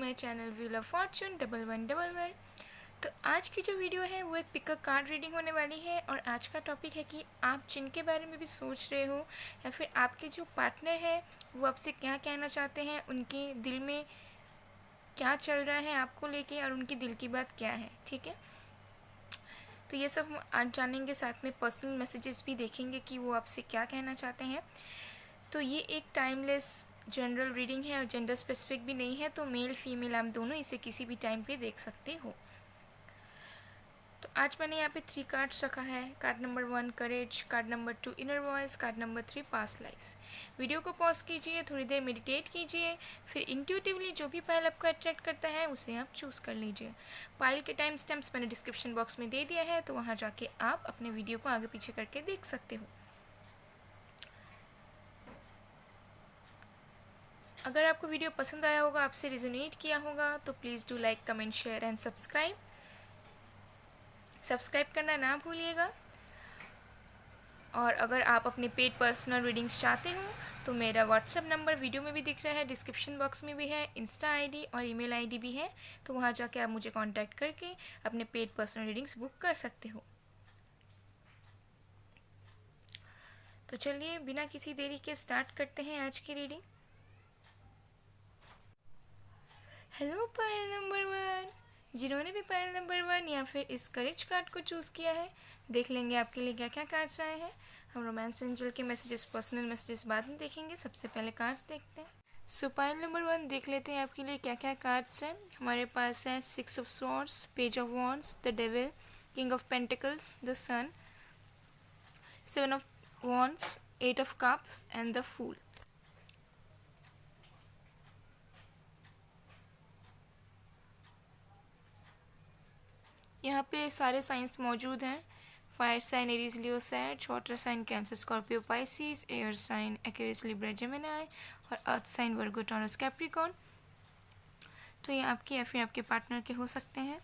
My channel wheel of Fortune 1111। तो आज की जो वीडियो है वो एक पिकअप कार्ड रीडिंग होने वाली है और आज का टॉपिक है कि आप जिनके बारे में भी सोच रहे हो या फिर आपके जो पार्टनर है वो आपसे क्या कहना चाहते हैं, उनके दिल में क्या चल रहा है आपको लेके और उनकी दिल की बात क्या है। ठीक है, तो ये सब हम आज जानेंगे, साथ में पर्सनल मैसेजेस भी देखेंगे कि वो आपसे क्या कहना चाहते हैं। तो ये एक टाइमलेस जनरल रीडिंग है और जेंडर स्पेसिफिक भी नहीं है, तो मेल फीमेल आप दोनों इसे किसी भी टाइम पे देख सकते हो। तो आज मैंने यहाँ पे 3 कार्ड्स रखा है। Card number 1 courage, card number 2 inner voice, card number 3 past lives. Video को पॉज कीजिए, थोड़ी देर मेडिटेट कीजिए, फिर इंट्यूटिवली जो भी पाइल आपको अट्रैक्ट करता है उसे आप चूज़ कर लीजिए। पाइल के टाइम स्टैम्प्स मैंने डिस्क्रिप्शन बॉक्स में दे दिया है, तो वहाँ जाके आप अपने वीडियो को आगे पीछे करके देख सकते हो। अगर आपको वीडियो पसंद आया होगा, आपसे रिजोनेट किया होगा, तो please do like, comment, share and subscribe. Subscribe करना ना भूलिएगा। और अगर आप अपने पेड पर्सनल रीडिंग्स चाहते हो तो मेरा व्हाट्सएप नंबर वीडियो में भी दिख रहा है, डिस्क्रिप्शन बॉक्स में भी है, इंस्टा आईडी और ईमेल आईडी भी है, तो वहाँ जाके आप मुझे कांटेक्ट करके अपने पेड पर्सनल रीडिंग्स बुक कर सकते हो। तो चलिए बिना किसी देरी के स्टार्ट करते हैं आज की रीडिंग। हेलो पायल नंबर 1, जिन्होंने भी पायल नंबर 1 या फिर इस करेज कार्ड को चूज़ किया है, देख लेंगे आपके लिए क्या क्या कार्ड्स आए हैं। हम रोमांस एंजल के मैसेजेस, पर्सनल मैसेजेस बाद में देखेंगे, सबसे पहले कार्ड्स देखते हैं। सो पाइल नंबर 1 देख लेते हैं आपके लिए क्या क्या कार्ड्स हैं। हमारे पास है 6 of swords, page of wands, the devil, king of pentacles, the sun, 7 of wands, 8 of cups and the fool. यहाँ पे सारे साइंस मौजूद हैं। Fire sign Aries Leo Sag, water sign Cancer Scorpio Pisces, air sign Aquarius Libra Gemini और earth sign Virgo Taurus Capricorn. तो ये आपके या फिर आपके पार्टनर के हो सकते हैं।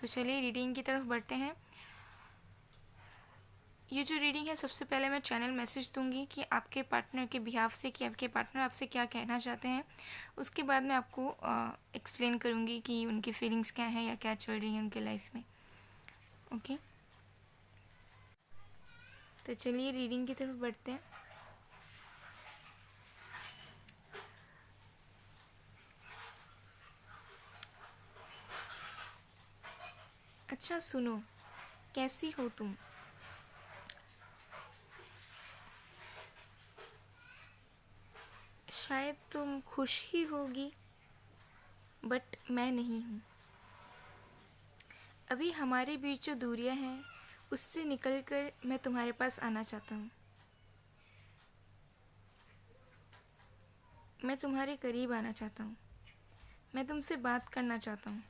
तो चलिए रीडिंग की तरफ बढ़ते हैं। ये जो रीडिंग है, सबसे पहले मैं चैनल मैसेज दूंगी कि आपके पार्टनर के बिहाफ से कि आपके पार्टनर आपसे क्या कहना चाहते हैं। उसके बाद मैं आपको एक्सप्लेन करूंगी कि उनकी फीलिंग्स क्या हैं या क्या चल रही है उनके लाइफ में। ओके, तो चलिए रीडिंग की तरफ बढ़ते हैं। अच्छा सुनो, कैसी हो तुम? शायद तुम खुश ही होगी, बट मैं नहीं हूँ। अभी हमारे बीच जो दूरियां हैं उससे निकलकर मैं तुम्हारे पास आना चाहता हूँ। मैं तुम्हारे करीब आना चाहता हूँ। मैं तुमसे बात करना चाहता हूँ।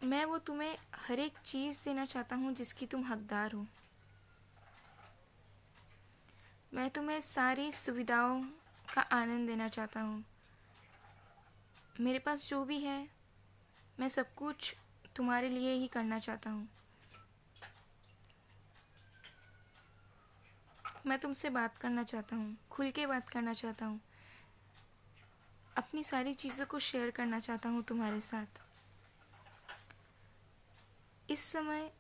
मैं वो तुम्हें हर एक चीज़ देना चाहता हूँ जिसकी तुम हकदार हो। मैं तुम्हें सारी सुविधाओं का आनंद देना चाहता हूँ। मेरे पास जो भी है मैं सब कुछ तुम्हारे लिए ही करना चाहता हूँ। मैं तुमसे बात करना चाहता हूँ, खुल के बात करना चाहता हूँ, अपनी सारी चीज़ों को शेयर करना चाहता हूँ तुम्हारे साथ। इस समय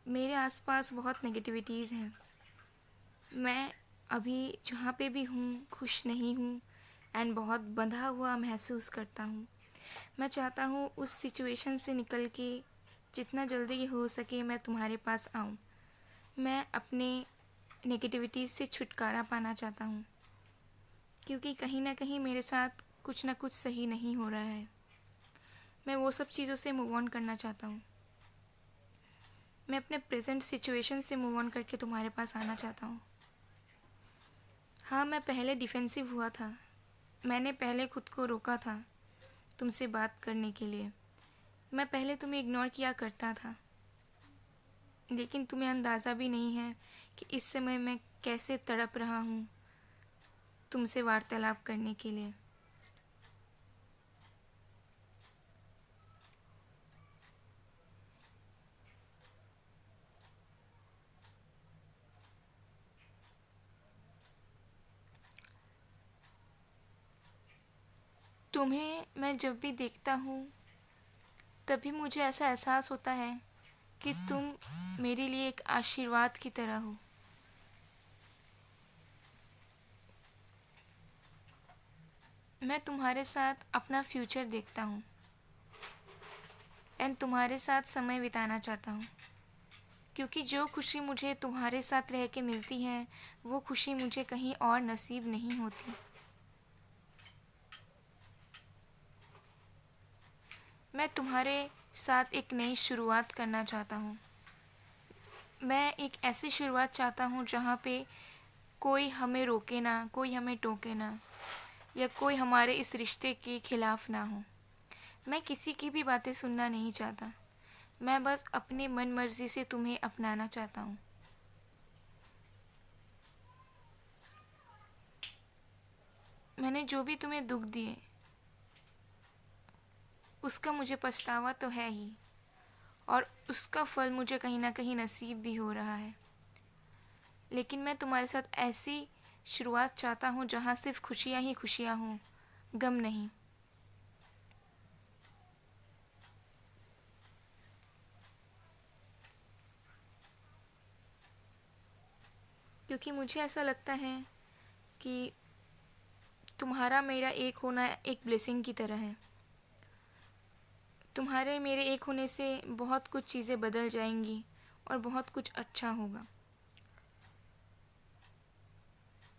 मेरे आसपास बहुत नेगेटिविटीज़ हैं। मैं अभी जहाँ पे भी हूँ खुश नहीं हूँ एंड बहुत बंधा हुआ महसूस करता हूँ। मैं चाहता हूँ उस सिचुएशन से निकल के जितना जल्दी हो सके मैं तुम्हारे पास आऊँ। मैं अपने नेगेटिविटीज़ से छुटकारा पाना चाहता हूँ, क्योंकि कहीं ना कहीं मेरे साथ कुछ ना कुछ सही नहीं हो रहा है। मैं वो सब चीज़ों से मूव ऑन करना चाहता हूँ। मैं अपने प्रेजेंट सिचुएशन से मूव ऑन करके तुम्हारे पास आना चाहता हूँ। हाँ, मैं पहले डिफेंसिव हुआ था। मैंने पहले खुद को रोका था तुमसे बात करने के लिए। मैं पहले तुम्हें इग्नोर किया करता था, लेकिन तुम्हें अंदाज़ा भी नहीं है कि इस समय मैं कैसे तड़प रहा हूँ तुमसे वार्तालाप करने के लिए। तुम्हें मैं जब भी देखता हूँ तभी मुझे ऐसा एहसास होता है कि तुम मेरे लिए एक आशीर्वाद की तरह हो। मैं तुम्हारे साथ अपना फ्यूचर देखता हूँ एंड तुम्हारे साथ समय बिताना चाहता हूँ, क्योंकि जो खुशी मुझे तुम्हारे साथ रह के मिलती है वो खुशी मुझे कहीं और नसीब नहीं होती। मैं तुम्हारे साथ एक नई शुरुआत करना चाहता हूँ। मैं एक ऐसी शुरुआत चाहता हूँ जहाँ पे कोई हमें रोके ना, कोई हमें टोके ना, या कोई हमारे इस रिश्ते के खिलाफ ना हो। मैं किसी की भी बातें सुनना नहीं चाहता। मैं बस अपनी मन मर्जी से तुम्हें अपनाना चाहता हूँ। मैंने जो भी तुम्हें दुख दिए उसका मुझे पछतावा तो है ही, और उसका फल मुझे कहीं ना कहीं नसीब भी हो रहा है। लेकिन मैं तुम्हारे साथ ऐसी शुरुआत चाहता हूँ जहाँ सिर्फ खुशियाँ ही खुशियाँ हों, गम नहीं। क्योंकि मुझे ऐसा लगता है कि तुम्हारा मेरा एक होना एक ब्लेसिंग की तरह है। तुम्हारे मेरे एक होने से बहुत कुछ चीज़ें बदल जाएंगी और बहुत कुछ अच्छा होगा।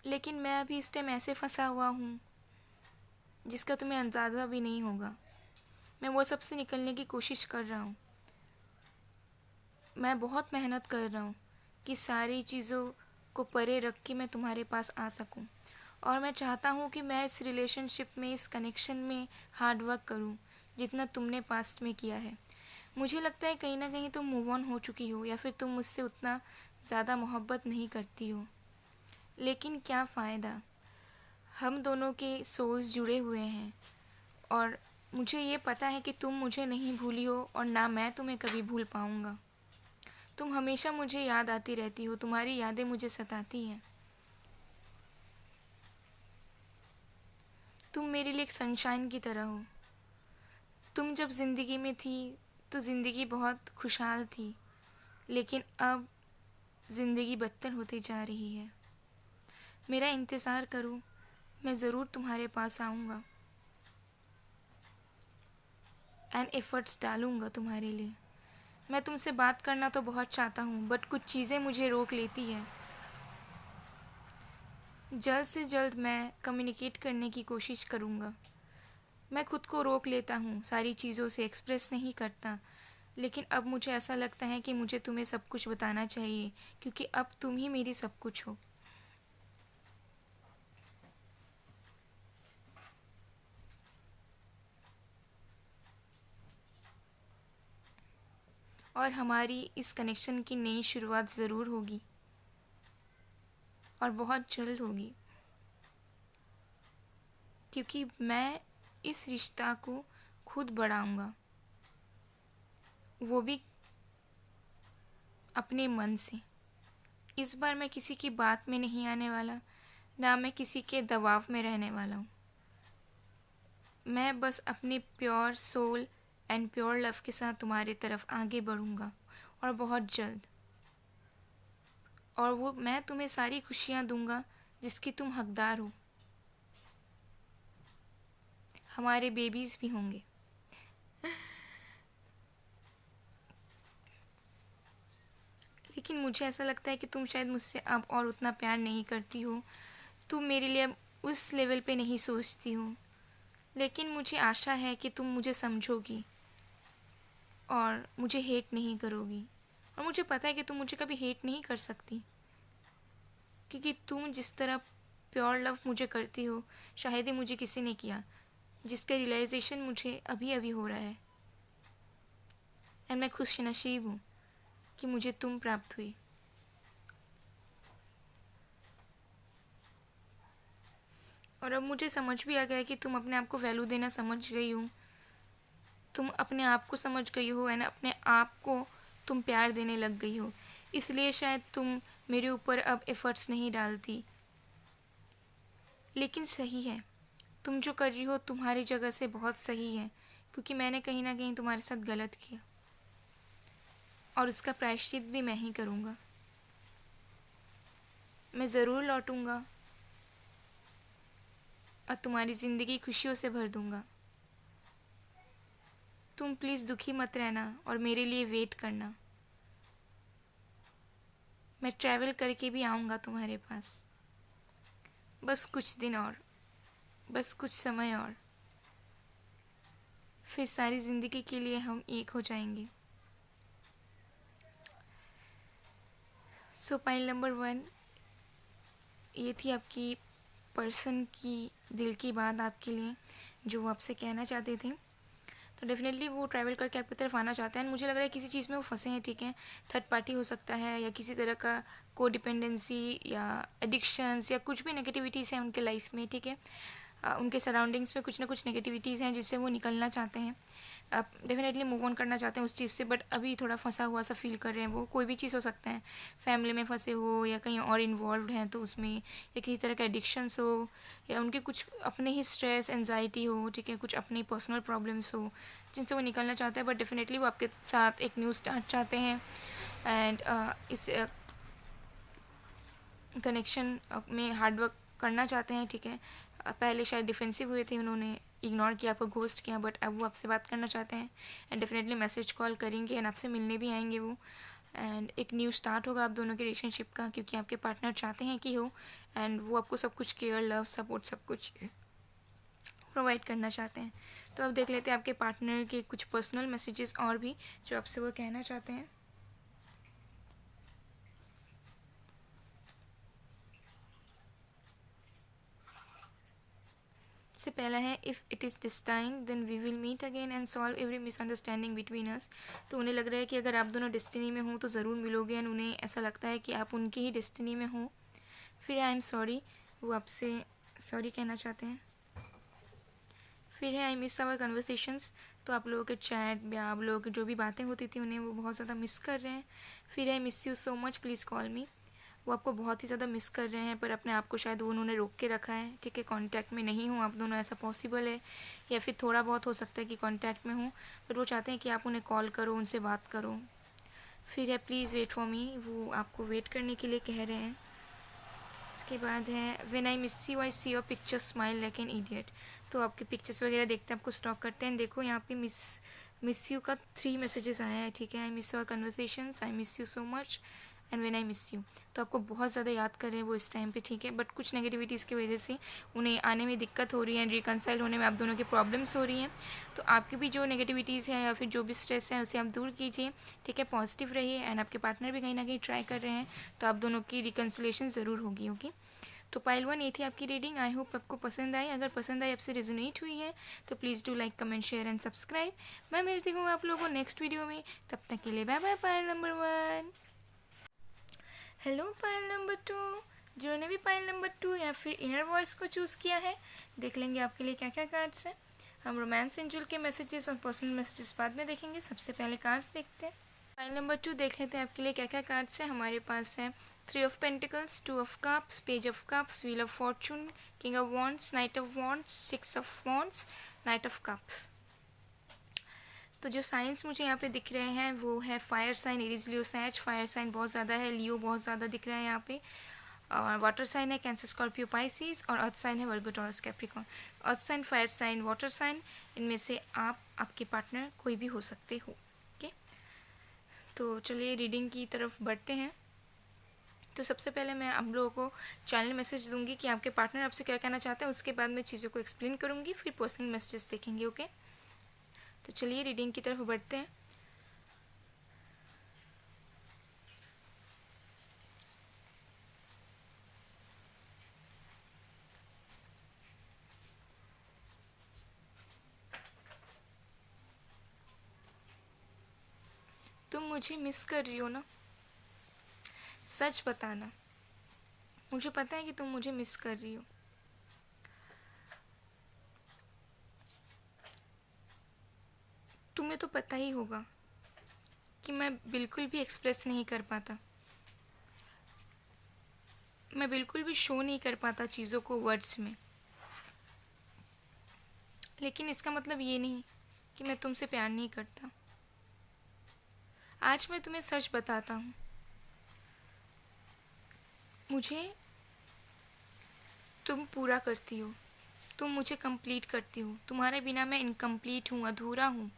लेकिन मैं अभी इस टाइम ऐसे फंसा हुआ हूँ जिसका तुम्हें अंदाज़ा भी नहीं होगा। मैं वो सब से निकलने की कोशिश कर रहा हूँ। मैं बहुत मेहनत कर रहा हूँ कि सारी चीज़ों को परे रख के मैं तुम्हारे पास आ सकूँ। और मैं चाहता हूँ कि मैं इस रिलेशनशिप में, इस कनेक्शन में हार्ड वर्क करूँ जितना तुमने पास्ट में किया है। मुझे लगता है कहीं ना कहीं तुम मूव ऑन हो चुकी हो, या फिर तुम मुझसे उतना ज़्यादा मोहब्बत नहीं करती हो। लेकिन क्या फ़ायदा, हम दोनों के सोल्स जुड़े हुए हैं, और मुझे ये पता है कि तुम मुझे नहीं भूली हो और ना मैं तुम्हें कभी भूल पाऊँगा। तुम हमेशा मुझे याद आती रहती हो, तुम्हारी यादें मुझे सताती हैं। तुम मेरे लिए एक सनशाइन की तरह हो। तुम जब ज़िंदगी में थी तो ज़िंदगी बहुत खुशहाल थी, लेकिन अब ज़िंदगी बदतर होती जा रही है। मेरा इंतज़ार करो, मैं ज़रूर तुम्हारे पास आऊँगा एंड एफ़र्ट्स डालूँगा तुम्हारे लिए। मैं तुमसे बात करना तो बहुत चाहता हूँ, बट कुछ चीज़ें मुझे रोक लेती है। जल्द से जल्द मैं कम्युनिकेट करने की कोशिश करूँगा। मैं खुद को रोक लेता हूँ, सारी चीज़ों से एक्सप्रेस नहीं करता। लेकिन अब मुझे ऐसा लगता है कि मुझे तुम्हें सब कुछ बताना चाहिए, क्योंकि अब तुम ही मेरी सब कुछ हो। और हमारी इस कनेक्शन की नई शुरुआत ज़रूर होगी, और बहुत जल्द होगी। क्योंकि मैं इस रिश्ता को खुद बढ़ाऊँगा, वो भी अपने मन से। इस बार मैं किसी की बात में नहीं आने वाला, ना मैं किसी के दबाव में रहने वाला हूँ। मैं बस अपने pure soul and pure love के साथ तुम्हारी तरफ आगे बढ़ूँगा, और बहुत जल्द। और वो मैं तुम्हें सारी खुशियाँ दूँगा जिसकी तुम हकदार हो। हमारे बेबीज़ भी होंगे। लेकिन मुझे ऐसा लगता है कि तुम शायद मुझसे अब और उतना प्यार नहीं करती हो। तुम मेरे लिए अब उस लेवल पे नहीं सोचती हो। लेकिन मुझे आशा है कि तुम मुझे समझोगी और मुझे हेट नहीं करोगी। और मुझे पता है कि तुम मुझे कभी हेट नहीं कर सकती, क्योंकि तुम जिस तरह प्योर लव मुझे करती हो शायद ही मुझे किसी ने किया, जिसका रियलाइजेशन मुझे अभी अभी हो रहा है। एंड मैं खुश नसीब हूँ कि मुझे तुम प्राप्त हुई। और अब मुझे समझ भी आ गया है कि तुम अपने आप को वैल्यू देना समझ गई हो। तुम अपने आप को समझ गई हो एंड अपने आप को तुम प्यार देने लग गई हो। इसलिए शायद तुम मेरे ऊपर अब एफ़र्ट्स नहीं डालती। लेकिन सही है, तुम जो कर रही हो तुम्हारी जगह से बहुत सही है, क्योंकि मैंने कहीं ना कहीं तुम्हारे साथ गलत किया और उसका प्रायश्चित भी मैं ही करूँगा। मैं ज़रूर लौटूंगा और तुम्हारी ज़िंदगी खुशियों से भर दूंगा। तुम प्लीज़ दुखी मत रहना और मेरे लिए वेट करना। मैं ट्रैवल करके भी आऊँगा तुम्हारे पास। बस कुछ दिन और, बस कुछ समय और, फिर सारी ज़िंदगी के लिए हम एक हो जाएंगे। सो पाइल नंबर 1, ये थी आपकी पर्सन की दिल की बात आपके लिए, जो वो आपसे कहना चाहते थे। तो डेफिनेटली वो ट्रैवल करके आपकी तरफ आना चाहते हैं। मुझे लग रहा है किसी चीज़ में वो फंसे हैं, ठीक है। थर्ड पार्टी हो सकता है, या किसी तरह का कोडिपेंडेंसी या एडिक्शंस या कुछ भी नेगेटिविटीज़ हैं उनके लाइफ में, ठीक है। उनके सराउंडिंग्स में कुछ ना कुछ नेगेटिविटीज़ हैं जिससे वो निकलना चाहते हैं। आप डेफिनेटली मूव ऑन करना चाहते हैं उस चीज़ से, बट अभी थोड़ा फंसा हुआ सा फील कर रहे हैं। वो कोई भी चीज़ हो सकता है, फैमिली में फंसे हो या कहीं और इन्वॉल्व हैं तो उसमें, या किसी तरह का एडिक्शंस हो, या उनके कुछ अपने ही स्ट्रेस एनजाइटी हो, ठीक है, कुछ अपनी पर्सनल प्रॉब्लम्स हो जिनसे वो निकलना चाहते हैं। बट डेफिनेटली वो आपके साथ एक न्यू स्टार्ट चाहते हैं। एंड इस कनेक्शन में हार्डवर्क करना चाहते हैं, ठीक है। पहले शायद डिफेंसिव हुए थे, उन्होंने इग्नोर किया, आपको घोस्ट किया, बट अब वो आपसे बात करना चाहते हैं एंड डेफिनेटली मैसेज कॉल करेंगे एंड आपसे मिलने भी आएंगे वो। एंड एक न्यू स्टार्ट होगा आप दोनों के रिलेशनशिप का, क्योंकि आपके पार्टनर चाहते हैं कि हो, एंड वो आपको सब कुछ केयर लव सपोर्ट सब कुछ प्रोवाइड करना चाहते हैं। तो अब देख लेते हैं आपके पार्टनर के कुछ पर्सनल मैसेजेस और भी जो आपसे वो कहना चाहते हैं। से पहला है, if it is this time then we will meet again and solve every misunderstanding between us. तो उन्हें लग रहा है कि अगर आप दोनों डेस्टिनी में हो तो ज़रूर मिलोगे, एंड उन्हें ऐसा लगता है कि आप उनकी ही डेस्टिनी में हो। फिर आई एम सॉरी, वो आपसे सॉरी कहना चाहते हैं। फिर है, आई मिस आवर कन्वर्सेशंस, तो आप लोगों के चैट या आप लोगों की जो भी बातें होती थी उन्हें वो बहुत ज़्यादा मिस कर रहे हैं। फिर I miss you so much, please call मी, वो आपको बहुत ही ज़्यादा मिस कर रहे हैं, पर अपने आप को शायद वो उन्होंने रोक के रखा है, ठीक है। कांटेक्ट में नहीं हो आप दोनों, ऐसा पॉसिबल है, या फिर थोड़ा बहुत हो सकता है कि कांटेक्ट में हो, बट वो चाहते हैं कि आप उन्हें कॉल करो, उनसे बात करो। फिर है, प्लीज़ वेट फॉर मी, वो आपको वेट करने के लिए कह रहे हैं। इसके बाद है, when I miss you I see your picture smile like an idiot, तो आपके पिक्चर्स वगैरह देखते हैं, आपको स्टॉक करते हैं। देखो यहाँ पे मिस यू का 3 मैसेजेस आया है, ठीक है। I miss your conversations, I miss you so much and when I miss you, तो आपको बहुत ज़्यादा याद कर रहे हैं वो इस टाइम पे, ठीक है। बट कुछ नेगेटिविटीज़ की वजह से उन्हें आने में दिक्कत हो रही है, रिकनसाइल होने में आप दोनों की प्रॉब्लम्स हो रही हैं। तो आपकी भी जो नेगेटिविटीज़ है या फिर जो भी स्ट्रेस है उसे आप दूर कीजिए, ठीक है। पॉजिटिव रहिए, एंड आपके पार्टनर भी कहीं ना कहीं ट्राई कर रहे हैं, तो आप दोनों की रिकन्सिलेशन ज़रूर होगी, ओके। तो पाइल 1 ये थी आपकी रीडिंग। आई होप आपको पसंद आई। अगर पसंद आई, आपसे रेजोनेट हुई है, तो please do like comment share and subscribe. मैं मिलती हूँ आप लोगों को नेक्स्ट वीडियो में, तब तक के लिए bye bye pile number 1। Hello pile number 2, जिन्होंने भी पाइल नंबर 2 या फिर इनर वॉइस को चूज़ किया है, देख लेंगे आपके लिए क्या क्या कार्ड्स हैं। हम रोमांस एंजल के मैसेजेस और पर्सनल मैसेजेस बाद में देखेंगे, सबसे पहले कार्ड्स देखते हैं। पाइल नंबर 2 देख लेते हैं आपके लिए क्या क्या कार्ड्स हैं। हमारे पास है 3 of pentacles, 2 of cups, page of cups, wheel of Fortune, king of wands, night of wands, 6 of wands, night of cups. तो जो साइंस मुझे यहाँ पे दिख रहे हैं वो है फायर साइन, एरीज, लियो, सैज। फायर साइन बहुत ज़्यादा है, लियो बहुत ज़्यादा दिख रहा है यहाँ पे, और वाटर साइन है कैंसर, स्कॉर्पियो, पाइसिस, और अर्थ साइन है Virgo, Taurus, Capricorn. Earth sign, fire sign, water sign, इनमें से आप आपके पार्टनर कोई भी हो सकते हो, ओके। तो चलिए रीडिंग की तरफ बढ़ते हैं। तो सबसे पहले मैं आप लोगों को चैनल मैसेज दूंगी कि आपके पार्टनर आपसे क्या कहना चाहते हैं, उसके बाद मैं चीज़ों को एक्सप्लेन करूंगी, फिर पर्सनल मैसेजेस देखेंगे, ओके। तो चलिए रीडिंग की तरफ बढ़ते हैं। तुम मुझे मिस कर रही हो ना, सच बताना। मुझे पता है कि तुम मुझे मिस कर रही हो। तुम्हें तो पता ही होगा कि मैं बिल्कुल भी एक्सप्रेस नहीं कर पाता, मैं बिल्कुल भी शो नहीं कर पाता चीज़ों को वर्ड्स में। लेकिन इसका मतलब ये नहीं कि मैं तुमसे प्यार नहीं करता। आज मैं तुम्हें सच बताता हूँ, मुझे तुम पूरा करती हो, तुम मुझे कंप्लीट करती हो। तुम्हारे बिना मैं इनकम्प्लीट हूँ, अधूरा हूँ।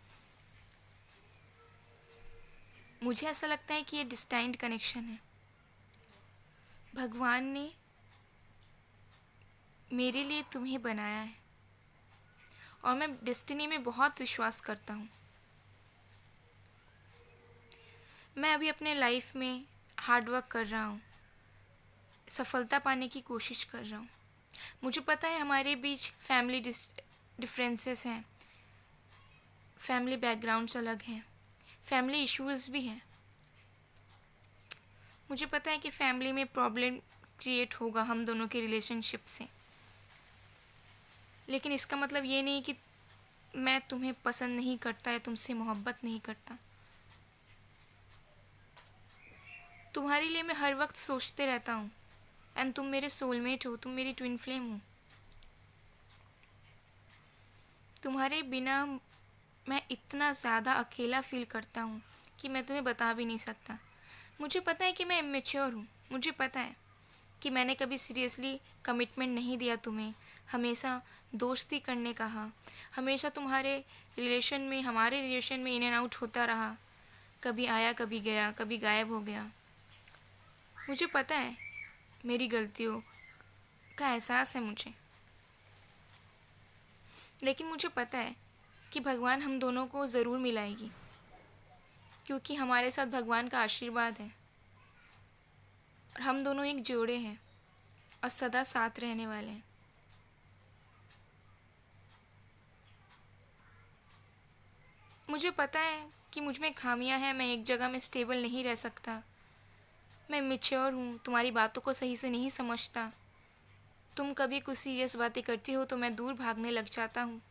मुझे ऐसा लगता है कि ये डिस्टाइंड कनेक्शन है। भगवान ने मेरे लिए तुम्हें बनाया है और मैं डेस्टिनी में बहुत विश्वास करता हूँ। मैं अभी अपने लाइफ में हार्ड वर्क कर रहा हूँ, सफलता पाने की कोशिश कर रहा हूँ। मुझे पता है हमारे बीच फैमिली डिफरेंसेस हैं, फैमिली बैकग्राउंड्स अलग हैं, फैमिली इश्यूज़ भी हैं। मुझे पता है कि फैमिली में प्रॉब्लम क्रिएट होगा हम दोनों के रिलेशनशिप से, लेकिन इसका मतलब ये नहीं कि मैं तुम्हें पसंद नहीं करता या तुमसे मोहब्बत नहीं करता। तुम्हारे लिए मैं हर वक्त सोचते रहता हूँ एंड तुम मेरे सोलमेट हो, तुम मेरी ट्विन फ्लेम हो। तुम्हारे बिना मैं इतना ज़्यादा अकेला फील करता हूँ कि मैं तुम्हें बता भी नहीं सकता। मुझे पता है कि मैं इमेच्योर हूँ, मुझे पता है कि मैंने कभी सीरियसली कमिटमेंट नहीं दिया तुम्हें, हमेशा दोस्ती करने कहा, हमेशा तुम्हारे रिलेशन में, हमारे रिलेशन में इन एंड आउट होता रहा, कभी आया कभी गया, कभी गायब हो गया। मुझे पता है मेरी गलतियों का एहसास है मुझे, लेकिन मुझे पता है कि भगवान हम दोनों को ज़रूर मिलाएगी, क्योंकि हमारे साथ भगवान का आशीर्वाद है और हम दोनों एक जोड़े हैं और सदा साथ रहने वाले हैं। मुझे पता है कि मुझ में खामियां हैं, मैं एक जगह में स्टेबल नहीं रह सकता। मैं मैच्योर हूँ, तुम्हारी बातों को सही से नहीं समझता। तुम कभी कुछ सीरियस बातें करती हो तो मैं दूर भागने लग जाता हूँ,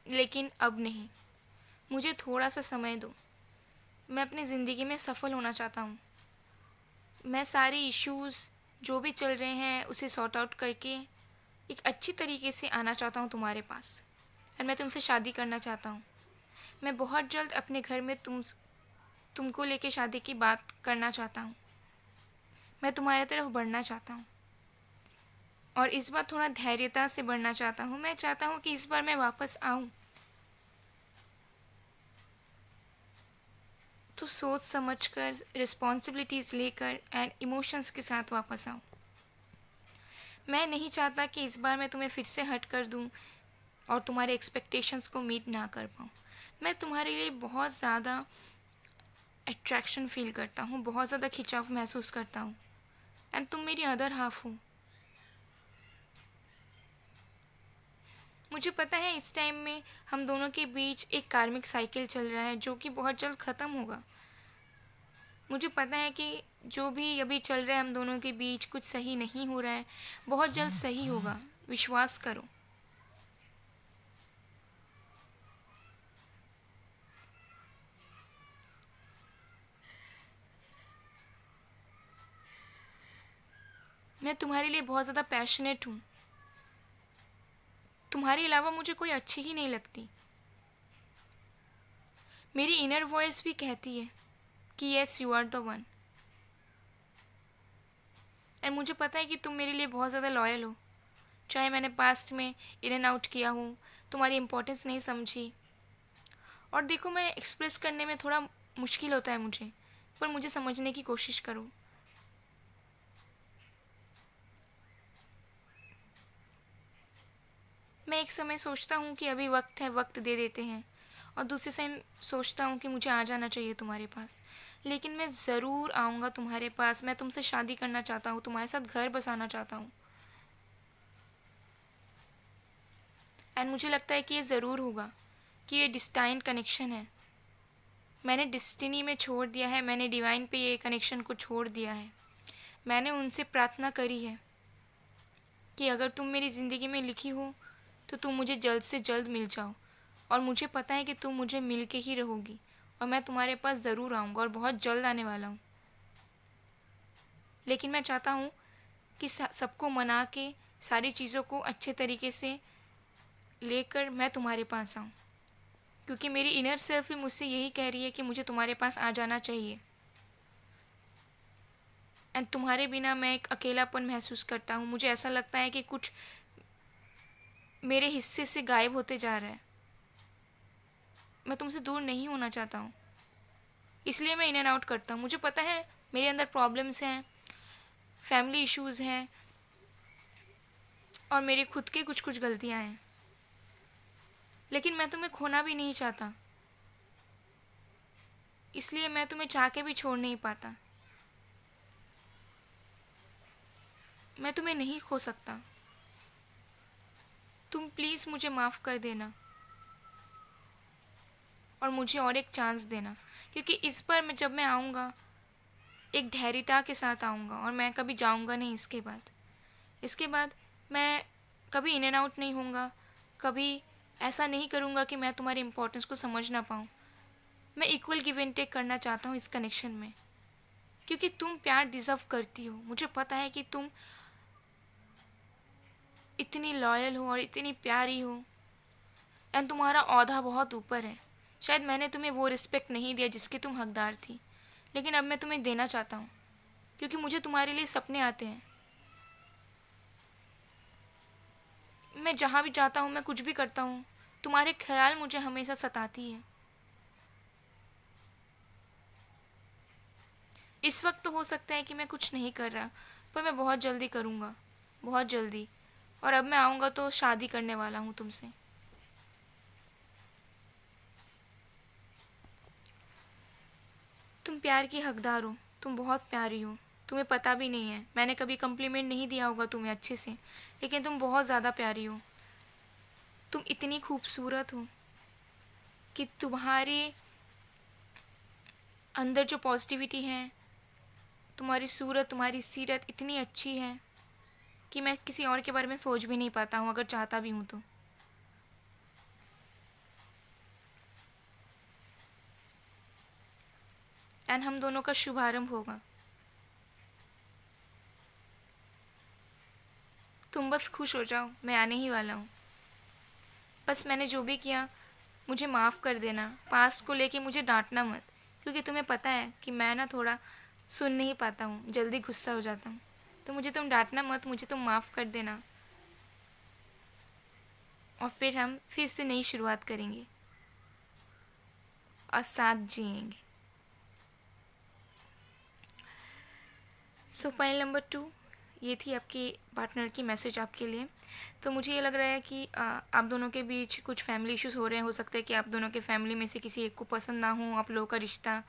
लेकिन अब नहीं। मुझे थोड़ा सा समय दो, मैं अपनी ज़िंदगी में सफल होना चाहता हूँ। मैं सारे इश्यूज़ जो भी चल रहे हैं उसे सॉर्ट आउट करके एक अच्छी तरीके से आना चाहता हूँ तुम्हारे पास, और मैं तुमसे शादी करना चाहता हूँ। मैं बहुत जल्द अपने घर में तुमको लेके शादी की बात करना चाहता हूँ। मैं तुम्हारी तरफ बढ़ना चाहता हूँ और इस बार थोड़ा धैर्यता से बढ़ना चाहता हूँ। मैं चाहता हूँ कि इस बार मैं वापस आऊँ तो सोच समझ कर, रिस्पॉन्सिबिलिटीज़ लेकर एंड इमोशंस के साथ वापस आऊँ। मैं नहीं चाहता कि इस बार मैं तुम्हें फिर से हर्ट कर दूँ और तुम्हारे एक्सपेक्टेशंस को मीट ना कर पाऊँ। मैं तुम्हारे लिए बहुत ज़्यादा अट्रैक्शन फील करता हूँ, बहुत ज़्यादा खिंचाव महसूस करता हूँ, एंड तुम मेरी अदर हाफ हो। मुझे पता है इस टाइम में हम दोनों के बीच एक कार्मिक साइकिल चल रहा है जो कि बहुत जल्द ख़त्म होगा। मुझे पता है कि जो भी अभी चल रहा है हम दोनों के बीच कुछ सही नहीं हो रहा है, बहुत जल्द सही होगा, विश्वास करो। मैं तुम्हारे लिए बहुत ज़्यादा पैशनेट हूँ। तुम्हारे अलावा मुझे कोई अच्छी ही नहीं लगती। मेरी इनर वॉइस भी कहती है कि yes you are the one. And मुझे पता है कि तुम मेरे लिए बहुत ज़्यादा लॉयल हो। चाहे मैंने पास्ट में इन एंड आउट किया हूँ, तुम्हारी इम्पोर्टेंस नहीं समझी, और देखो मैं एक्सप्रेस करने में थोड़ा मुश्किल होता है मुझे, पर मुझे समझने की कोशिश करो। मैं एक समय सोचता हूँ कि अभी वक्त है, वक्त दे देते हैं, और दूसरे समय सोचता हूँ कि मुझे आ जाना चाहिए तुम्हारे पास। लेकिन मैं ज़रूर आऊँगा तुम्हारे पास। मैं तुमसे शादी करना चाहता हूँ, तुम्हारे साथ घर बसाना चाहता हूँ, एंड मुझे लगता है कि ये ज़रूर होगा, कि ये डिस्टाइंड कनेक्शन है। मैंने डिस्टिनी में छोड़ दिया है, मैंने डिवाइन पे ये कनेक्शन को छोड़ दिया है। मैंने उनसे प्रार्थना करी है कि अगर तुम मेरी ज़िंदगी में लिखी हो तो तुम मुझे जल्द से जल्द मिल जाओ, और मुझे पता है कि तुम मुझे मिल के ही रहोगी, और मैं तुम्हारे पास ज़रूर आऊँगा और बहुत जल्द आने वाला हूँ। लेकिन मैं चाहता हूँ कि सबको मना के सारी चीज़ों को अच्छे तरीके से लेकर मैं तुम्हारे पास आऊँ, क्योंकि मेरी इनर सेल्फ भी मुझसे यही कह रही है कि मुझे तुम्हारे पास आ जाना चाहिए। एंड तुम्हारे बिना मैं एक अकेलापन महसूस करता हूँ। मुझे ऐसा लगता है कि कुछ मेरे हिस्से से गायब होते जा रहा है। मैं तुमसे दूर नहीं होना चाहता हूँ, इसलिए मैं इन एंड आउट करता हूँ। मुझे पता है मेरे अंदर प्रॉब्लम्स हैं, फैमिली इश्यूज़ हैं और मेरे खुद के कुछ कुछ गलतियाँ हैं, लेकिन मैं तुम्हें खोना भी नहीं चाहता, इसलिए मैं तुम्हें चाह के भी छोड़ नहीं पाता। मैं तुम्हें नहीं खो सकता। तुम प्लीज़ मुझे माफ़ कर देना और मुझे और एक चांस देना, क्योंकि इस बार जब मैं आऊँगा एक धैर्यता के साथ आऊँगा और मैं कभी जाऊँगा नहीं। इसके बाद मैं कभी इन एंड आउट नहीं होऊंगा, कभी ऐसा नहीं करूँगा कि मैं तुम्हारी इम्पोर्टेंस को समझ ना पाऊँ। मैं इक्वल गिव एंड टेक करना चाहता हूँ इस कनेक्शन में, क्योंकि तुम प्यार डिज़र्व करती हो। मुझे पता है कि तुम इतनी लॉयल हो और इतनी प्यारी हो, एंड तुम्हारा औहदा बहुत ऊपर है। शायद मैंने तुम्हें वो रिस्पेक्ट नहीं दिया जिसके तुम हकदार थी, लेकिन अब मैं तुम्हें देना चाहता हूँ, क्योंकि मुझे तुम्हारे लिए सपने आते हैं। मैं जहाँ भी जाता हूँ, मैं कुछ भी करता हूँ, तुम्हारे ख्याल मुझे हमेशा सताती है। इस वक्त तो हो सकता है कि मैं कुछ नहीं कर रहा, पर मैं बहुत जल्दी करूँगा, बहुत जल्दी। और अब मैं आऊँगा तो शादी करने वाला हूँ तुमसे। तुम प्यार की हकदार हो, तुम बहुत प्यारी हो। तुम्हें पता भी नहीं है, मैंने कभी कम्प्लीमेंट नहीं दिया होगा तुम्हें अच्छे से, लेकिन तुम बहुत ज़्यादा प्यारी हो। तुम इतनी खूबसूरत हो कि तुम्हारे अंदर जो पॉजिटिविटी है, तुम्हारी सूरत, तुम्हारी सीरत इतनी अच्छी है कि मैं किसी और के बारे में सोच भी नहीं पाता हूँ, अगर चाहता भी हूँ तो। एंड हम दोनों का शुभारंभ होगा। तुम बस खुश हो जाओ, मैं आने ही वाला हूँ। बस मैंने जो भी किया मुझे माफ़ कर देना। पास्ट को लेके मुझे डांटना मत, क्योंकि तुम्हें पता है कि मैं ना थोड़ा सुन नहीं पाता हूँ, जल्दी गुस्सा हो जाता हूँ। तो मुझे तुम डांटना मत, मुझे तुम माफ़ कर देना, और फिर हम फिर से नई शुरुआत करेंगे और साथ जिएंगे। सो पॉइंट नंबर 2, ये थी आपकी पार्टनर की मैसेज आपके लिए। तो मुझे ये लग रहा है कि आप दोनों के बीच कुछ फैमिली इश्यूज़ हो रहे हैं। हो सकता है कि आप दोनों के फैमिली में से किसी एक को पसंद ना हो आप लोगों का रिश्ता,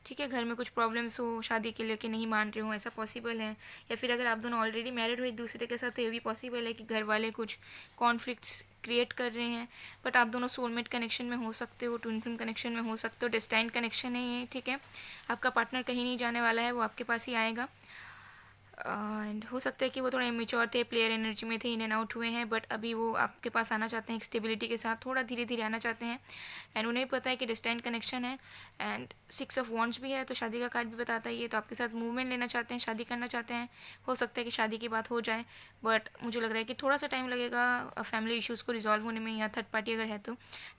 ठीक है। घर में कुछ प्रॉब्लम्स हो, शादी के लेके नहीं मान रहे हो, ऐसा पॉसिबल है। या फिर अगर आप दोनों ऑलरेडी मैरिड हो एक दूसरे के साथ, तो ये भी पॉसिबल है कि घर वाले कुछ कॉन्फ्लिक्ट्स क्रिएट कर रहे हैं। बट आप दोनों सोलमेट कनेक्शन में हो सकते हो, ट्विन ट्विन कनेक्शन में हो सकते हो, डेस्टाइन्ड कनेक्शन है ये, ठीक है। आपका पार्टनर कहीं नहीं जाने वाला है, वो आपके पास ही आएगा। एंड हो सकता है कि वो थोड़ा इमेच्योर थे, प्लेयर एनर्जी में थे, इन एंड आउट हुए हैं, बट अभी वो आपके पास आना चाहते हैं एक स्टेबिलिटी के साथ, थोड़ा धीरे धीरे आना चाहते हैं। एंड उन्हें पता है कि डिस्टेंट कनेक्शन है, एंड 6 ऑफ वॉन्ड्स भी है, तो शादी का कार्ड भी बताता है ये। तो आपके साथ मूवमेंट लेना चाहते हैं, शादी करना चाहते हैं। हो सकता है कि शादी की बात हो जाए, बट मुझे लग रहा है कि थोड़ा सा टाइम लगेगा फैमिली इश्यूज़ को रिजॉल्व होने में, या थर्ड पार्टी अगर है तो।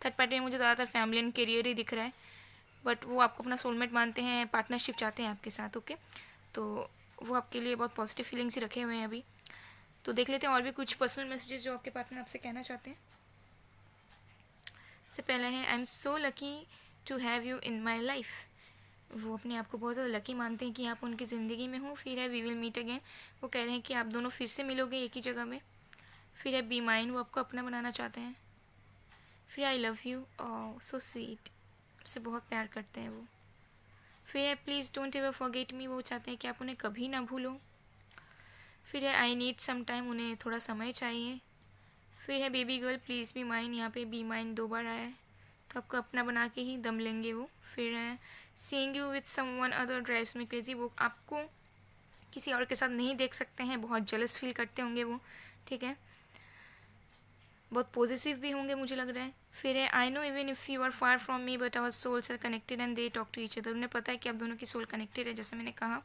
थर्ड पार्टी में मुझे ज़्यादातर फैमिली एंड करियर ही दिख रहा है, बट वो आपको अपना सोलमेट मानते हैं, पार्टनरशिप चाहते हैं आपके साथ, ओके। तो वो आपके लिए बहुत पॉजिटिव फीलिंग्स ही रखे हुए हैं अभी। तो देख लेते हैं और भी कुछ पर्सनल मैसेजेस जो आपके पार्टनर आपसे कहना चाहते हैं। इससे पहले है, I am so lucky to have you in my life. वो अपने आप को बहुत ज़्यादा लकी मानते हैं कि आप उनकी ज़िंदगी में हो। फिर है, वी विल मीट अगेन। वो कह रहे हैं कि आप दोनों फिर से मिलोगे एक ही जगह में। फिर है, बी माइन, वो आपको अपना बनाना चाहते हैं। फिर I love you, so sweet, उससे बहुत प्यार करते हैं वो। फिर है, please don't ever forget me, वो चाहते हैं कि आप उन्हें कभी ना भूलो। फिर है, आई नीड सम टाइम, उन्हें थोड़ा समय चाहिए। फिर है, baby girl please be mine, यहाँ पे बी माइन 2 बार आया है, तो आपको अपना बना के ही दम लेंगे वो। फिर है, seeing you with someone other drives me crazy, वो आपको किसी और के साथ नहीं देख सकते हैं, बहुत जेलस फील करते होंगे वो, ठीक है। बहुत पॉजिटिव भी होंगे मुझे लग रहा है। फिर है, I know even if you are far from me but our souls are connected and they talk to each other, उन्हें पता है कि आप दोनों की सोल कनेक्टेड है, जैसे मैंने कहा।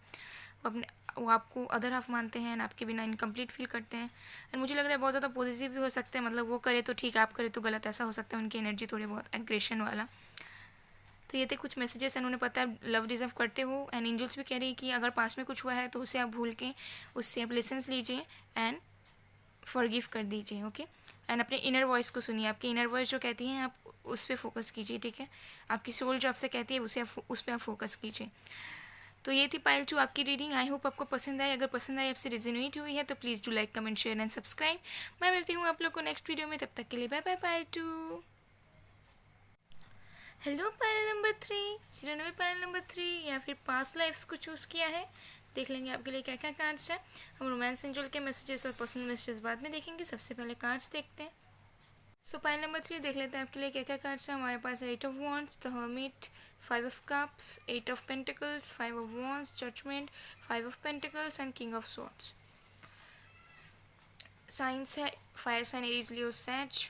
वो आपको अदर हाफ मानते हैं एंड आपके बिना इनकम्प्लीट फील करते हैं। एंड मुझे लग रहा है बहुत ज़्यादा पॉजिटिव भी हो सकते हैं, मतलब वो करे तो ठीक, आप करे तो गलत, ऐसा हो सकता है। उनकी एनर्जी थोड़ी बहुत एग्रेशन वाला। तो ये थे कुछ मैसेजेस, उन्होंने पता है लव डिज़र्व करते हो। एंड एंजल्स भी कह रही है कि अगर पास में कुछ हुआ है तो उसे आप भूल के उससे आप लेसन्स लीजिए एंड फॉरगिव कर दीजिए। ओके, एंड अपने इनर वॉइस को सुनिए। आपकी इनर वॉइस जो कहती है आप उस पर फोकस कीजिए, ठीक है। आपकी सोल जो आपसे कहती है उस पर आप फोकस कीजिए। तो ये थी पाइल 2 आपकी रीडिंग। आई होप आपको पसंद आए। अगर पसंद आए, आपसे रेजोनेट हुई है तो please do like, comment, share and subscribe. मैं मिलती हूँ आप लोग को नेक्स्ट वीडियो में, तब तक के लिए bye bye pile 2। Hello pile number 3, जिन्होंने पाइल नंबर 3 या फिर पास्ट लाइफ्स को चूज़ किया है, देख लेंगे आपके लिए क्या क्या कार्ड्स हैं। हम रोमांस एंजल के मैसेजेस और पर्सनल मैसेजेस बाद में देखेंगे। सबसे पहले कार्ड्स देखते हैं। सो पाइल नंबर 3 देख लेते हैं आपके लिए क्या क्या कार्ड्स हैं। हमारे पास 8 of wands, the hermit, 5 of cups, 8 of pentacles, 5 of wands, judgement, 5 of pentacles and king of swords. Signs है fire sign Aries Leo Sag,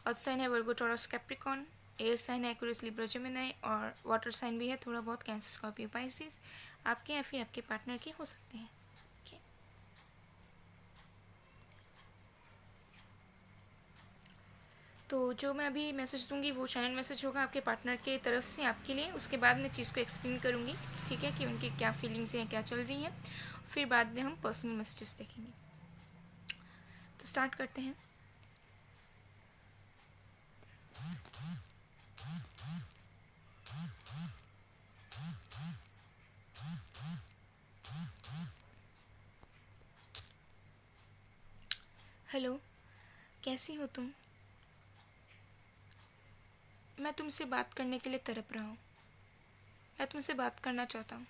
earth sign है Virgo Taurus Capricorn, air sign है Aquarius Libra Gemini, और water sign भी है थोड़ा बहुत cancer Scorpio Pisces. आपके या फिर आपके पार्टनर के हो सकते हैं। okay? तो जो मैं अभी मैसेज दूंगी वो चैनल मैसेज होगा आपके पार्टनर के तरफ से आपके लिए। उसके बाद मैं चीज़ को एक्सप्लेन करूँगी, ठीक है, कि उनकी क्या फीलिंग्स हैं, क्या चल रही हैं। फिर बाद में हम पर्सनल मैसेजेस देखेंगे। तो स्टार्ट करते हैं। हेलो, कैसी हो तुम? मैं तुमसे बात करने के लिए तड़प रहा हूँ। मैं तुमसे बात करना चाहता हूँ,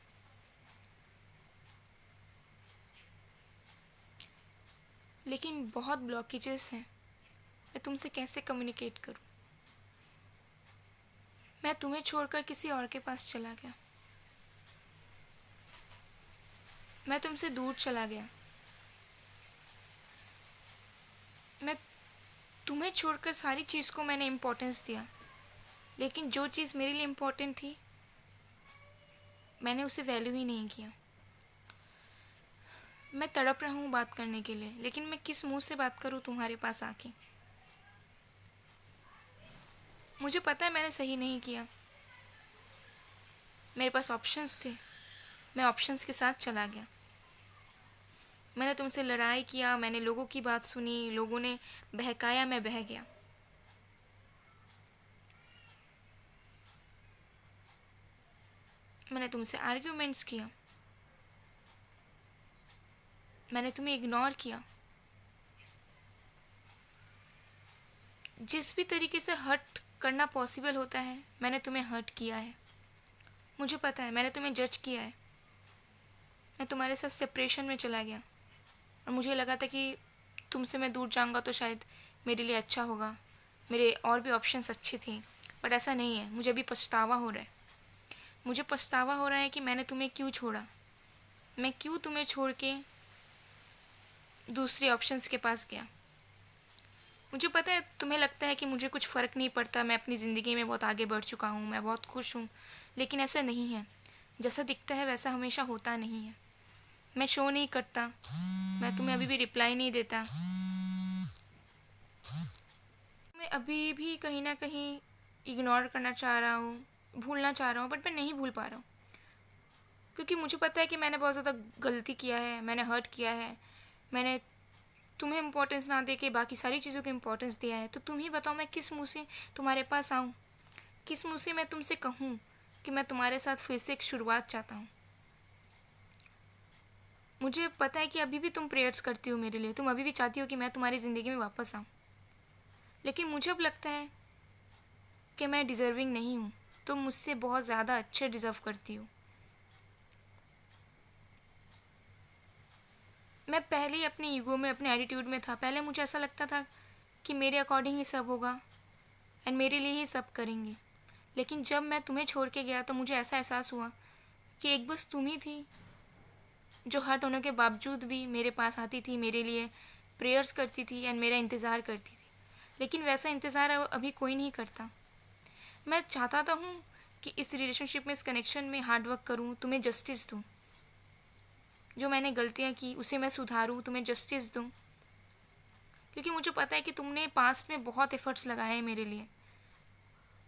लेकिन बहुत ब्लॉकेजेस हैं। मैं तुमसे कैसे कम्युनिकेट करूँ? मैं तुम्हें छोड़कर किसी और के पास चला गया। मैं तुमसे दूर चला गया। मैं तुम्हें छोड़कर सारी चीज़ को मैंने इम्पोर्टेंस दिया, लेकिन जो चीज़ मेरे लिए इम्पोर्टेंट थी मैंने उसे वैल्यू ही नहीं किया। मैं तड़प रहा हूँ बात करने के लिए, लेकिन मैं किस मुंह से बात करूँ तुम्हारे पास आके? मुझे पता है मैंने सही नहीं किया। मेरे पास ऑप्शंस थे, मैं ऑप्शंस के साथ चला गया। मैंने तुमसे लड़ाई किया, मैंने लोगों की बात सुनी, लोगों ने बहकाया, मैं बह गया। मैंने तुमसे आर्ग्यूमेंट्स किया, मैंने तुम्हें इग्नोर किया। जिस भी तरीके से हर्ट करना पॉसिबल होता है मैंने तुम्हें हर्ट किया है। मुझे पता है मैंने तुम्हें जज किया है। मैं तुम्हारे साथ सेपरेशन में चला गया और मुझे लगा था कि तुमसे मैं दूर जाऊंगा तो शायद मेरे लिए अच्छा होगा, मेरे और भी ऑप्शंस अच्छे थे, बट ऐसा नहीं है। मुझे अभी पछतावा हो रहा है। मुझे पछतावा हो रहा है कि मैंने तुम्हें क्यों छोड़ा। मैं क्यों तुम्हें छोड़ के दूसरे ऑप्शंस के पास गया। मुझे पता है तुम्हें लगता है कि मुझे कुछ फ़र्क नहीं पड़ता, मैं अपनी ज़िंदगी में बहुत आगे बढ़ चुका हूँ, मैं बहुत खुश हूँ, लेकिन ऐसा नहीं है। जैसा दिखता है वैसा हमेशा होता नहीं है। मैं शो नहीं करता, मैं तुम्हें अभी भी रिप्लाई नहीं देता, मैं अभी भी कहीं ना कहीं इग्नोर करना चाह रहा हूँ, भूलना चाह रहा हूँ, बट मैं नहीं भूल पा रहा हूँ। क्योंकि मुझे पता है कि मैंने बहुत ज़्यादा गलती किया है, मैंने हर्ट किया है, मैंने तुम्हें इम्पोर्टेंस ना दे के बाकी सारी चीज़ों को इम्पोर्टेंस दिया है। तो तुम ही बताओ मैं किस मुंह से तुम्हारे पास आऊँ, किस मुंह से मैं तुमसे कहूँ कि मैं तुम्हारे साथ फिर से एक शुरुआत चाहता हूँ। मुझे पता है कि अभी भी तुम प्रेयर्स करती हो मेरे लिए, तुम अभी भी चाहती हो कि मैं तुम्हारी ज़िंदगी में वापस आऊँ, लेकिन मुझे अब लगता है कि मैं डिज़र्विंग नहीं हूँ। तुम मुझसे बहुत ज़्यादा अच्छे डिज़र्व करती हो। मैं पहले ही अपने ईगो में, अपने एटीट्यूड में था। पहले मुझे ऐसा लगता था कि मेरे अकॉर्डिंग ही सब होगा एंड मेरे लिए ही सब करेंगे, लेकिन जब मैं तुम्हें छोड़ के गया तो मुझे ऐसा एहसास हुआ कि एक बस तुम ही थी जो हर्ट होने के बावजूद भी मेरे पास आती थी, मेरे लिए प्रेयर्स करती थी एंड मेरा इंतज़ार करती थी। लेकिन वैसा इंतज़ार अभी कोई नहीं करता। मैं चाहता हूँ कि इस रिलेशनशिप में, इस कनेक्शन में हार्ड वर्क करूँ, तुम्हें जस्टिस दूँ, जो मैंने गलतियाँ की उसे मैं सुधारूँ, तुम्हें जस्टिस दूँ, क्योंकि मुझे पता है कि तुमने पास्ट में बहुत एफ़र्ट्स लगाए हैं मेरे लिए,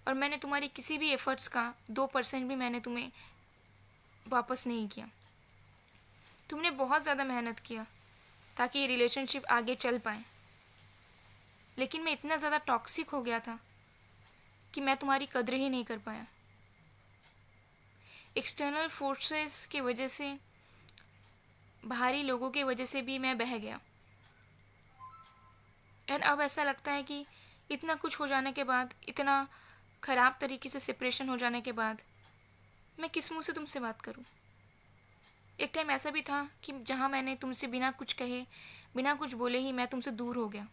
और मैंने तुम्हारी किसी भी एफ़र्ट्स का 2% भी मैंने तुम्हें वापस नहीं किया। तुमने बहुत ज़्यादा मेहनत किया ताकि ये रिलेशनशिप आगे चल पाए, लेकिन मैं इतना ज़्यादा टॉक्सिक हो गया था कि मैं तुम्हारी कद्र ही नहीं कर पाया। एक्सटर्नल फोर्सेस की वजह से, बाहरी लोगों की वजह से भी मैं बह गया। एंड अब ऐसा लगता है कि इतना कुछ हो जाने के बाद, इतना ख़राब तरीके से सेपरेशन हो जाने के बाद, मैं किस मुंह से तुमसे बात करूं। एक टाइम ऐसा भी था कि जहां मैंने तुमसे बिना कुछ कहे, बिना कुछ बोले ही मैं तुमसे दूर हो गया।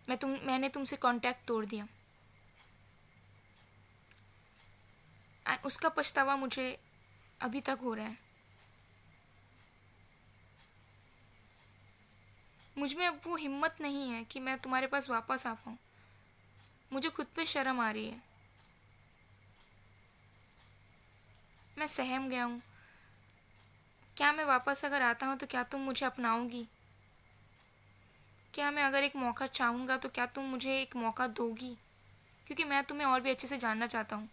मैंने तुमसे कांटेक्ट तोड़ दिया। एंड उसका पछतावा मुझे अभी तक हो रहा है। मुझ में अब वो हिम्मत नहीं है कि मैं तुम्हारे पास वापस आ पाऊँ। मुझे खुद पे शर्म आ रही है। मैं सहम गया हूँ। क्या मैं वापस अगर आता हूँ तो क्या तुम मुझे अपनाओगी? क्या मैं अगर एक मौका चाहूँगा तो क्या तुम मुझे एक मौका दोगी? क्योंकि मैं तुम्हें और भी अच्छे से जानना चाहता हूँ।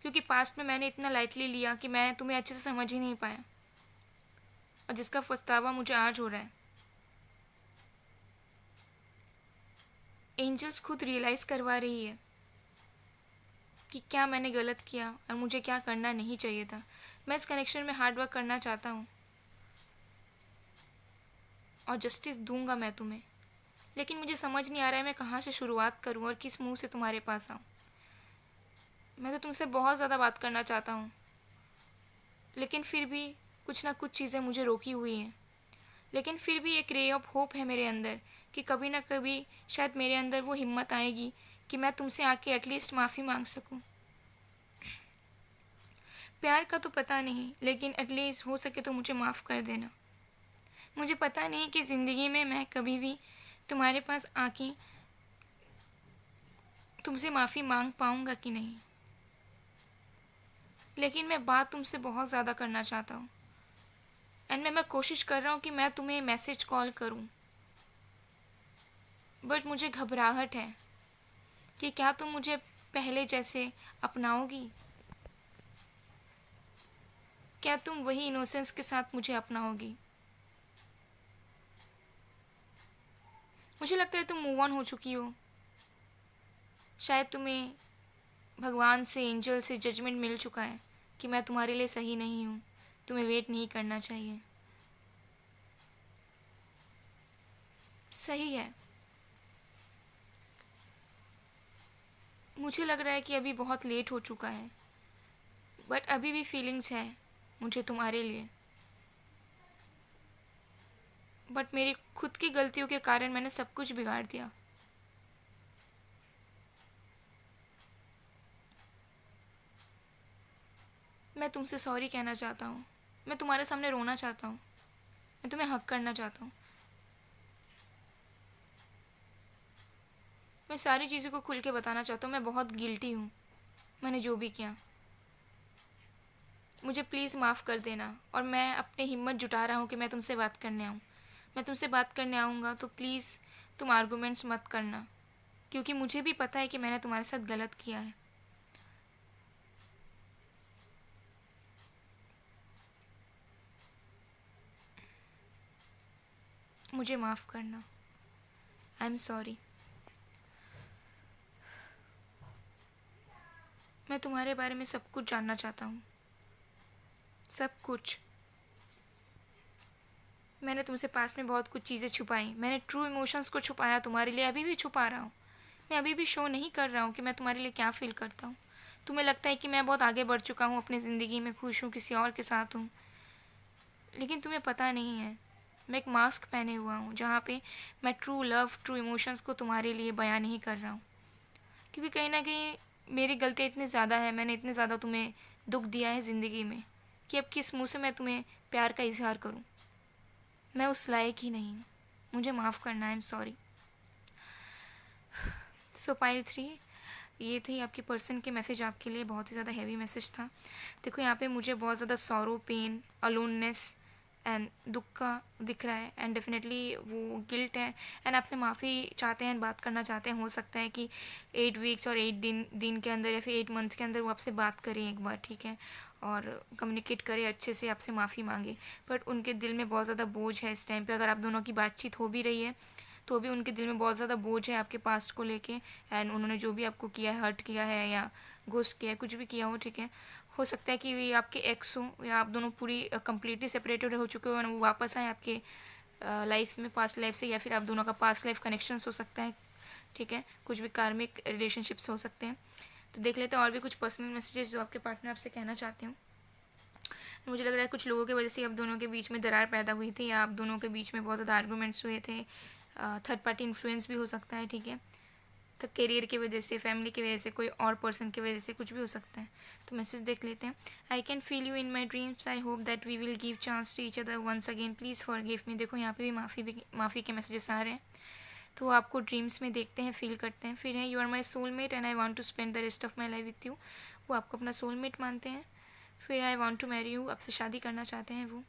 क्योंकि पास्ट में मैंने इतना लाइटली लिया कि मैं तुम्हें अच्छे से समझ ही नहीं पाया, और जिसका पछतावा मुझे आज हो रहा है। एंजल्स खुद रियलाइज़ करवा रही है कि क्या मैंने गलत किया और मुझे क्या करना नहीं चाहिए था। मैं इस कनेक्शन में हार्ड वर्क करना चाहता हूँ और जस्टिस दूंगा मैं तुम्हें, लेकिन मुझे समझ नहीं आ रहा है मैं कहाँ से शुरुआत करूँ और किस मुंह से तुम्हारे पास आऊँ। मैं तो तुमसे बहुत ज़्यादा बात करना चाहता हूँ, लेकिन फिर भी कुछ ना कुछ चीज़ें मुझे रोकी हुई हैं। लेकिन फिर भी एक रे ऑफ होप है मेरे अंदर कि कभी ना कभी शायद मेरे अंदर वो हिम्मत आएगी कि मैं तुमसे आके एटलीस्ट माफ़ी मांग सकूं। प्यार का तो पता नहीं, लेकिन एटलीस्ट हो सके तो मुझे माफ़ कर देना। मुझे पता नहीं कि ज़िंदगी में मैं कभी भी तुम्हारे पास आके तुमसे माफ़ी मांग पाऊँगा कि नहीं, लेकिन मैं बात तुमसे बहुत ज़्यादा करना चाहता हूँ। एंड मैं कोशिश कर रहा हूँ कि मैं तुम्हें मैसेज कॉल करूँ, बट मुझे घबराहट है कि क्या तुम मुझे पहले जैसे अपनाओगी? क्या तुम वही इनोसेंस के साथ मुझे अपनाओगी? मुझे लगता है तुम मूव ऑन हो चुकी हो। शायद तुम्हें भगवान से, एंजल से जजमेंट मिल चुका है कि मैं तुम्हारे लिए सही नहीं हूँ, तुम्हें वेट नहीं करना चाहिए। सही है। मुझे लग रहा है कि अभी बहुत लेट हो चुका है, बट अभी भी फीलिंग्स है मुझे तुम्हारे लिए। बट मेरी खुद की गलतियों के कारण मैंने सब कुछ बिगाड़ दिया। मैं तुमसे सॉरी कहना चाहता हूँ। मैं तुम्हारे सामने रोना चाहता हूँ। मैं तुम्हें हक करना चाहता हूँ। मैं सारी चीज़ों को खुल के बताना चाहता हूँ। मैं बहुत गिल्टी हूँ मैंने जो भी किया। मुझे प्लीज़ माफ़ कर देना, और मैं अपनी हिम्मत जुटा रहा हूँ कि मैं तुमसे बात करने आऊँ। मैं तुमसे बात करने आऊँगा तो प्लीज़ तुम आर्गूमेंट्स मत करना, क्योंकि मुझे भी पता है कि मैंने तुम्हारे साथ गलत किया है। मुझे माफ़ करना। आई एम सॉरी। मैं तुम्हारे बारे में सब कुछ जानना चाहता हूँ, सब कुछ। मैंने तुमसे पास में बहुत कुछ चीज़ें छुपाई। मैंने ट्रू इमोशंस को छुपाया, तुम्हारे लिए अभी भी छुपा रहा हूँ। मैं अभी भी शो नहीं कर रहा हूँ कि मैं तुम्हारे लिए क्या फ़ील करता हूँ। तुम्हें लगता है कि मैं बहुत आगे बढ़ चुका हूँ अपनी ज़िंदगी में, खुश हूँ, किसी और के साथ हूँ, लेकिन तुम्हें पता नहीं है मैं एक मास्क पहने हुआ हूँ जहाँ पे मैं ट्रू लव, ट्रू इमोशंस को तुम्हारे लिए बयान नहीं कर रहा हूँ। क्योंकि कहीं ना कहीं मेरी गलतियाँ इतनी ज़्यादा है, मैंने इतने ज़्यादा तुम्हें दुख दिया है ज़िंदगी में कि अब किस मुँह से मैं तुम्हें प्यार का इजहार करूँ। मैं उस लायक ही नहीं हूँ। मुझे माफ़ करना। आई एम सॉरी। सो पाइल 3, ये थी आपके पर्सन के मैसेज आपके लिए। बहुत ही ज़्यादा हैवी मैसेज था। देखो यहाँ पे मुझे बहुत ज़्यादा सॉरो, पेन, अलोननेस एंड दुख का दिख रहा है, एंड डेफिनेटली वो गिल्ट है, एंड आपसे माफ़ी चाहते हैं, बात करना चाहते हैं। हो सकता है कि 8 वीक्स और 8 दिन के अंदर या फिर 8 मंथ के अंदर वो आपसे बात करें एक बार, ठीक है, और कम्युनिकेट करें अच्छे से, आपसे माफ़ी मांगे। बट उनके दिल में बहुत ज़्यादा बोझ है इस टाइम पे। अगर आप दोनों की बातचीत हो भी रही है तो भी उनके दिल में बहुत ज़्यादा बोझ है आपके पास्ट को लेके, एंड उन्होंने जो भी आपको किया है, हर्ट किया है या घोस्ट किया है, कुछ भी किया हो, ठीक है। हो सकता है कि ये आपके एक्स हो या आप दोनों पूरी कंप्लीटली सेपरेटेड हो चुके हो और वो वापस आए आपके लाइफ में, पास्ट लाइफ से, या फिर आप दोनों का पास्ट लाइफ कनेक्शंस हो सकता है, ठीक है, कुछ भी कार्मिक रिलेशनशिप्स हो सकते हैं। तो देख लेते हैं और भी कुछ पर्सनल मैसेजेस जो आपके पार्टनर आपसे कहना चाहते हो। मुझे लग रहा है कुछ लोगों की वजह से आप दोनों के बीच में दरार पैदा हुई थी, या आप दोनों के बीच में बहुत ज़्यादा आर्गूमेंट्स हुए थे। थर्ड पार्टी इन्फ्लुएंस भी हो सकता है, ठीक है। तो करियर की वजह से, फैमिली की वजह से, कोई और पर्सन की वजह से, कुछ भी हो सकता है। तो मैसेज देख लेते हैं। I can feel you in my dreams, I hope that we will give chance to each other once again, please forgive me. देखो यहाँ पे भी माफ़ी के मैसेजेस आ रहे हैं। तो वो आपको ड्रीम्स में देखते हैं, फील करते हैं। फिर है you are my soulmate and I want to spend the rest of my life with you, वो आपको अपना सोलमेट मानते हैं। फिर I want to marry you, आपसे शादी करना चाहते हैं वो।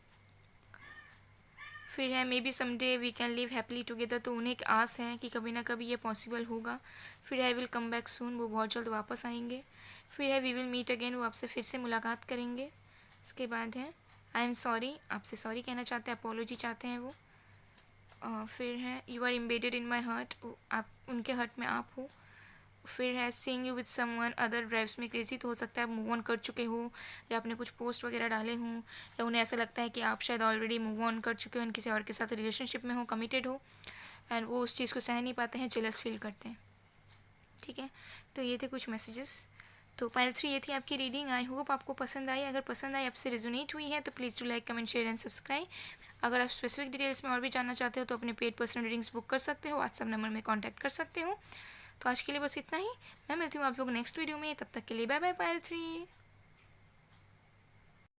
फिर है maybe someday we can live happily together, तो उन्हें एक आस है कि कभी ना कभी ये पॉसिबल होगा। फिर I will come back soon, वो बहुत जल्द वापस आएंगे। फिर है वी विल मीट अगेन, वो आपसे फिर से मुलाकात करेंगे। उसके बाद है आई एम सॉरी, आपसे सॉरी कहना चाहते हैं, अपोलॉजी चाहते हैं वो। फिर है you are embedded in my heart, आप उनके हर्ट में आप हो। फिर है seeing you with someone other drives me crazy, तो हो सकता है आप मूव ऑन कर चुके हो, या आपने कुछ पोस्ट वगैरह डाले हों, या उन्हें ऐसा लगता है कि आप शायद ऑलरेडी मूव ऑन कर चुके हो, किसी और के साथ रिलेशनशिप में हो, कमिटेड हो, एंड वो उस चीज़ को सह नहीं पाते हैं, जेलस फील करते हैं, ठीक है। तो ये थे कुछ मैसेजेस। तो पाइल 3 ये थी आपकी रीडिंग। आई होप आपको पसंद आई। अगर पसंद आई, आपसे रेजोनेट हुई है, तो please do like, comment, share and subscribe. अगर आप स्पेसिफिक डिटेल्स में और भी जानना चाहते हो तो अपने पेड पर्सनल रीडिंग्स बुक कर सकते हो, व्हाट्सअप नंबर में कॉन्टैक्ट कर सकते हो। तो आज के लिए बस इतना ही। मैं मिलती हूँ आप लोग नेक्स्ट वीडियो में, तब तक के लिए बाय बाय पायल 3।